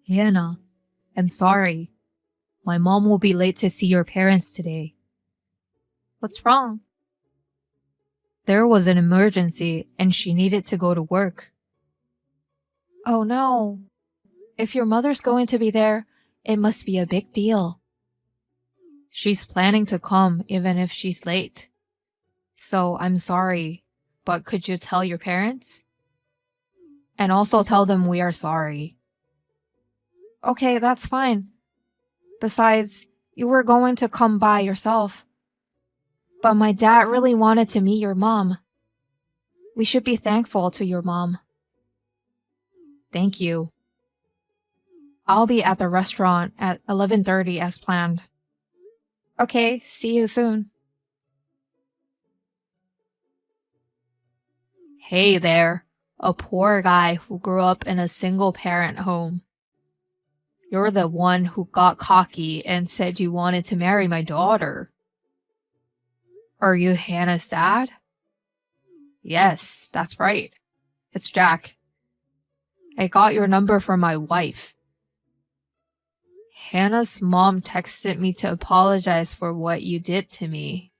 Hannah, I'm sorry. My mom will be late to see your parents today. What's wrong? There was an emergency and she needed to go to work. Oh no. If your mother's going to be there, it must be a big deal. She's planning to come even if she's late. So I'm sorry, but could you tell your parents? And also tell them we are sorry. Okay, that's fine. Besides, you were going to come by yourself. But my dad really wanted to meet your mom. We should be thankful to your mom. Thank you. I'll be at the restaurant at 11:30 as planned. Okay, see you soon. Hey there, a poor guy who grew up in a single-parent home. You're the one who got cocky and said you wanted to marry my daughter. Are you Hannah's dad? Yes, that's right. It's Jack. I got your number from my wife. Hannah's mom texted me to apologize for what you did to me.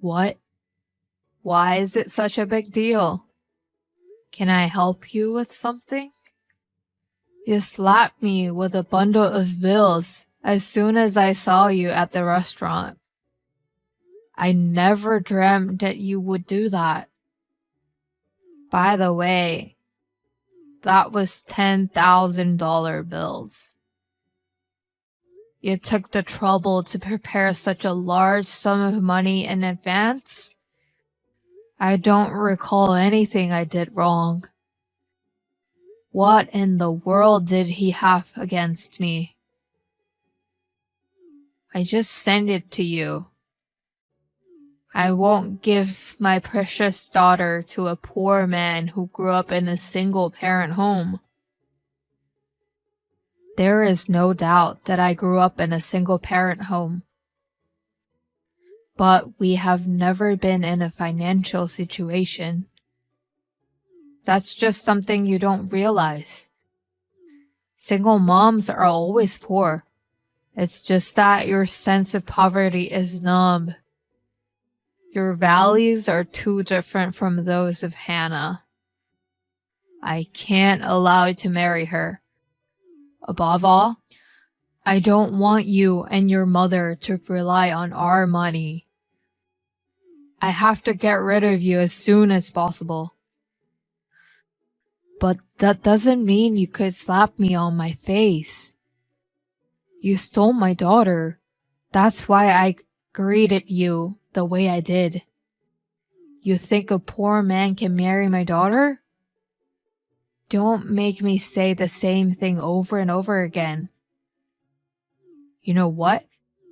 What? Why is it such a big deal? Can I help you with something? You slapped me with a bundle of bills as soon as I saw you at the restaurant. I never dreamt that you would do that. By the way, that was $10,000 bills. You took the trouble to prepare such a large sum of money in advance? I don't recall anything I did wrong. What in the world did he have against me? I just sent it to you. I won't give my precious daughter to a poor man who grew up in a single-parent home. There is no doubt that I grew up in a single-parent home. But we have never been in a financial situation. That's just something you don't realize. Single moms are always poor. It's just that your sense of poverty is numb. Your values are too different from those of Hannah. I can't allow you to marry her. Above all, I don't want you and your mother to rely on our money. I have to get rid of you as soon as possible. But that doesn't mean you could slap me on my face. You stole my daughter. That's why I greeted you the way I did. You think a poor man can marry my daughter? Don't make me say the same thing over and over again. You know what?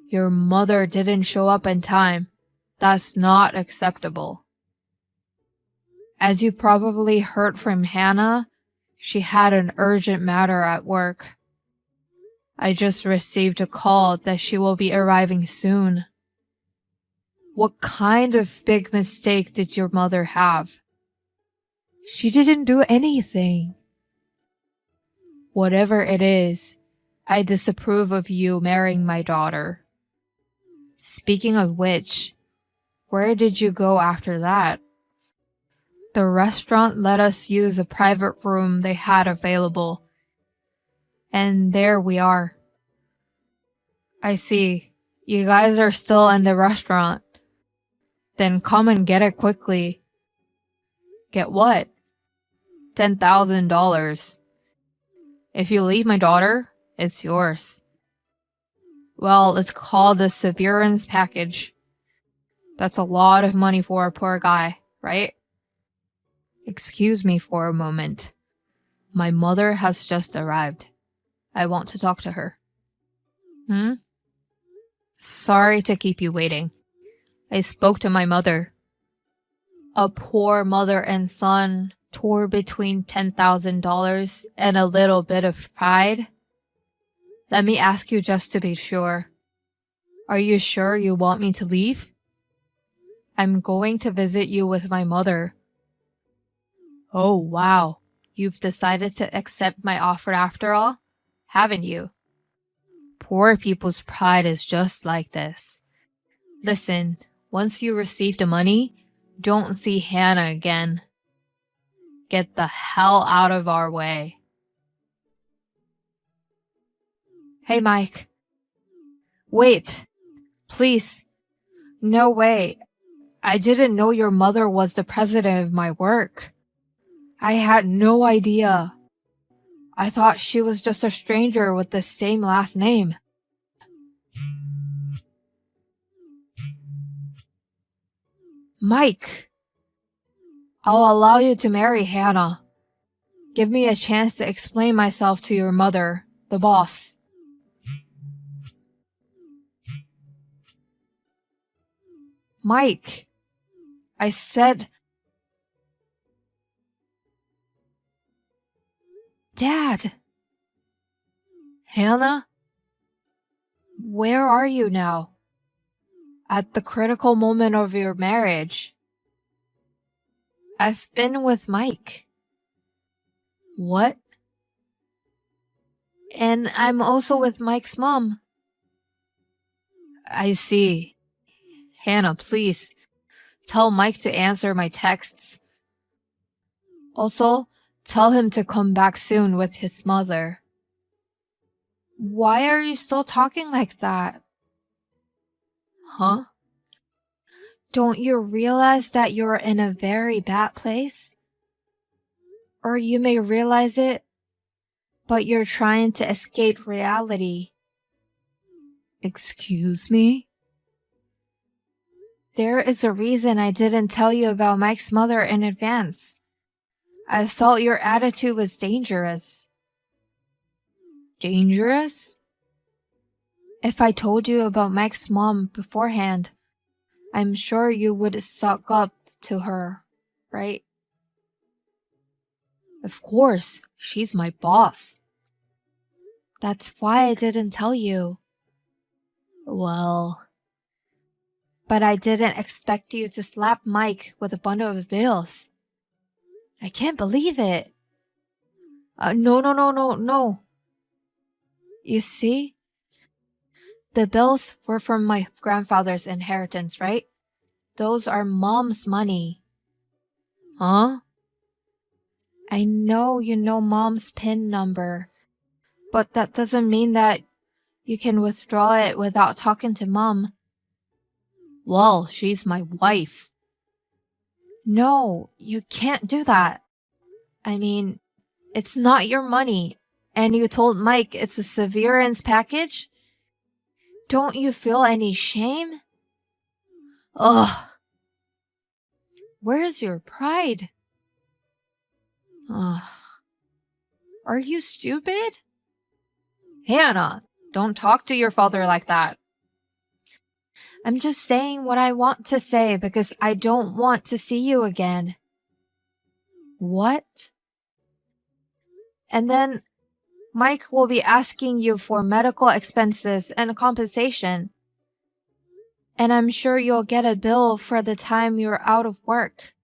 Your mother didn't show up in time. That's not acceptable. As you probably heard from Hannah, she had an urgent matter at work. I just received a call that she will be arriving soon. What kind of big mistake did your mother have? She didn't do anything. Whatever it is, I disapprove of you marrying my daughter. Speaking of which, where did you go after that? The restaurant let us use a private room they had available. And there we are. I see. You guys are still in the restaurant. Then come and get it quickly. Get what? $10,000. If you leave my daughter, it's yours. Well, it's called the severance package. That's a lot of money for a poor guy, right? Excuse me for a moment. My mother has just arrived. I want to talk to her. Sorry to keep you waiting. I spoke to my mother. A poor mother and son tore between $10,000 and a little bit of pride. Let me ask you just to be sure. Are you sure you want me to leave? I'm going to visit you with my mother. Oh, wow. You've decided to accept my offer after all, haven't you? Poor people's pride is just like this. Listen, once you receive the money, don't see Hannah again. Get the hell out of our way. Hey, Mike. Wait. Please. No way. I didn't know your mother was the president of my work. I had no idea. I thought she was just a stranger with the same last name. Mike, I'll allow you to marry Hannah. Give me a chance to explain myself to your mother, the boss. Mike, I said... Dad! Hannah? Where are you now? At the critical moment of your marriage. I've been with Mike. What? And I'm also with Mike's mom. I see. Hannah, please, tell Mike to answer my texts. Also, tell him to come back soon with his mother. Why are you still talking like that? Huh? Don't you realize that you're in a very bad place? Or you may realize it, but you're trying to escape reality. Excuse me? There is a reason I didn't tell you about Mike's mother in advance. I felt your attitude was dangerous. Dangerous? If I told you about Mike's mom beforehand, I'm sure you would suck up to her, right? Of course, she's my boss. That's why I didn't tell you. Well... But I didn't expect you to slap Mike with a bundle of bills. I can't believe it. No. You see? The bills were from my grandfather's inheritance, right? Those are Mom's money. Huh? I know you know Mom's PIN number, but that doesn't mean that you can withdraw it without talking to Mom. Well, she's my wife. No, you can't do that. I mean, it's not your money, and you told Mike it's a severance package? Don't you feel any shame? Ugh. Where's your pride? Ugh. Are you stupid? Hannah, don't talk to your father like that. I'm just saying what I want to say because I don't want to see you again. What? And then Mike will be asking you for medical expenses and compensation. And I'm sure you'll get a bill for the time you're out of work.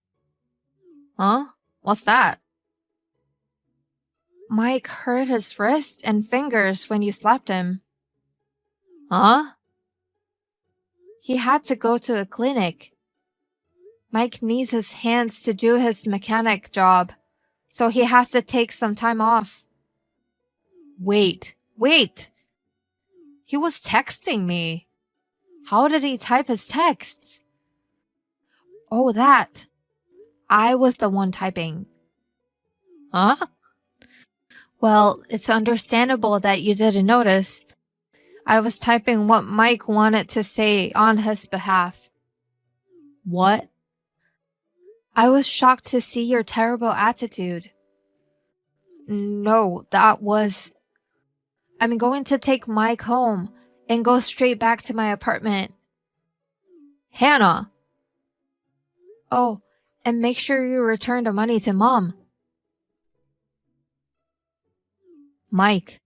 Huh? What's that? Mike hurt his wrist and fingers when you slapped him. Huh? He had to go to the clinic. Mike needs his hands to do his mechanic job, so he has to take some time off. Wait. He was texting me. How did he type his texts? Oh, that. I was the one typing. Huh? Well, it's understandable that you didn't notice. I was typing what Mike wanted to say on his behalf. What? I was shocked to see your terrible attitude. No, that was... I'm going to take Mike home and go straight back to my apartment. Hannah! Oh, and make sure you return the money to Mom. Mike,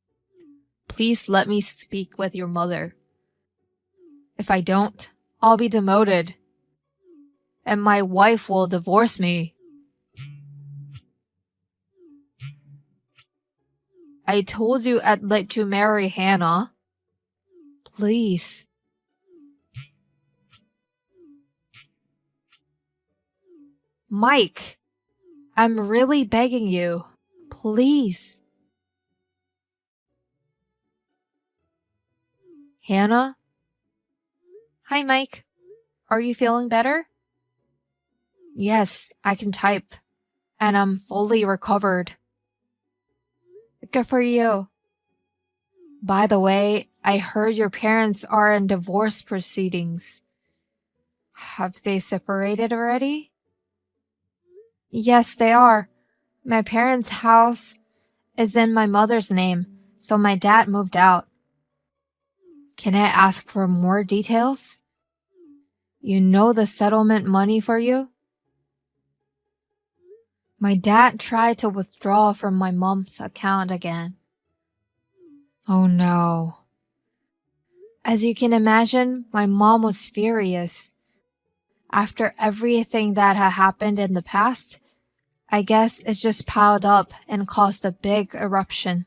please let me speak with your mother. If I don't, I'll be demoted. And my wife will divorce me. I told you I'd let you marry Hannah. Please. Mike, I'm really begging you. Please. Hannah? Hi, Mike. Are you feeling better? Yes, I can type. And I'm fully recovered. Good for you. By the way, I heard your parents are in divorce proceedings. Have they separated already? Yes, they are. My parents' house is in my mother's name, so my dad moved out. Can I ask for more details? You know the settlement money for you? My dad tried to withdraw from my mom's account again. Oh no. As you can imagine, my mom was furious. After everything that had happened in the past, I guess it just piled up and caused a big eruption.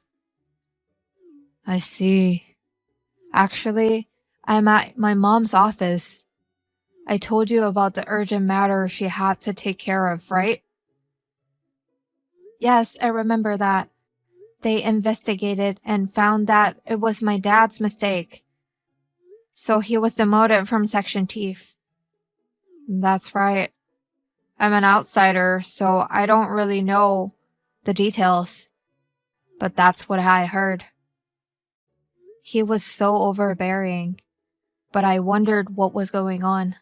I see. Actually, I'm at my mom's office. I told you about the urgent matter she had to take care of, right? Yes, I remember that. They investigated and found that it was my dad's mistake. So he was demoted from section chief. That's right. I'm an outsider, so I don't really know the details. But that's what I heard. He was so overbearing, but I wondered what was going on.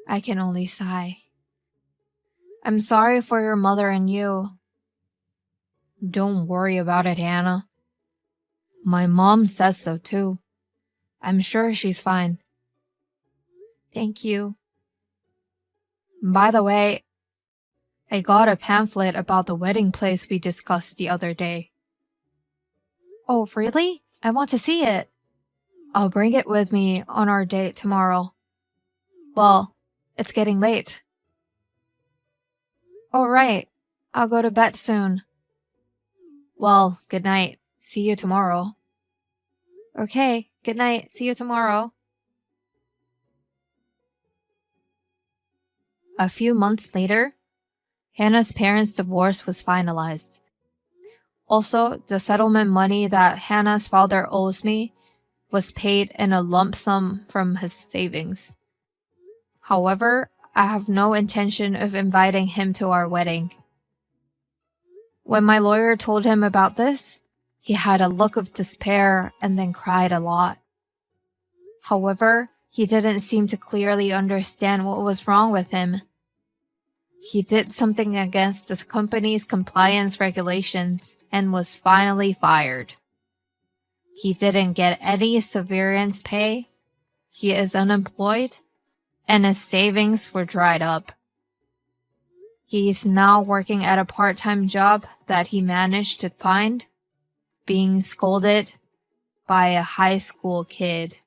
I can only sigh. I'm sorry for your mother and you. Don't worry about it, Hannah. My mom says so too. I'm sure she's fine. Thank you. By the way, I got a pamphlet about the wedding place we discussed the other day. Oh, really? I want to see it. I'll bring it with me on our date tomorrow. Well, it's getting late. All right. I'll go to bed soon. Well, good night. See you tomorrow. Okay, good night. See you tomorrow. A few months later, Hannah's parents' divorce was finalized. Also, the settlement money that Hannah's father owes me was paid in a lump sum from his savings. However, I have no intention of inviting him to our wedding. When my lawyer told him about this, he had a look of despair and then cried a lot. However, he didn't seem to clearly understand what was wrong with him. He did something against the company's compliance regulations and was finally fired. He didn't get any severance pay, he is unemployed, and his savings were dried up. He is now working at a part-time job that he managed to find, being scolded by a high school kid.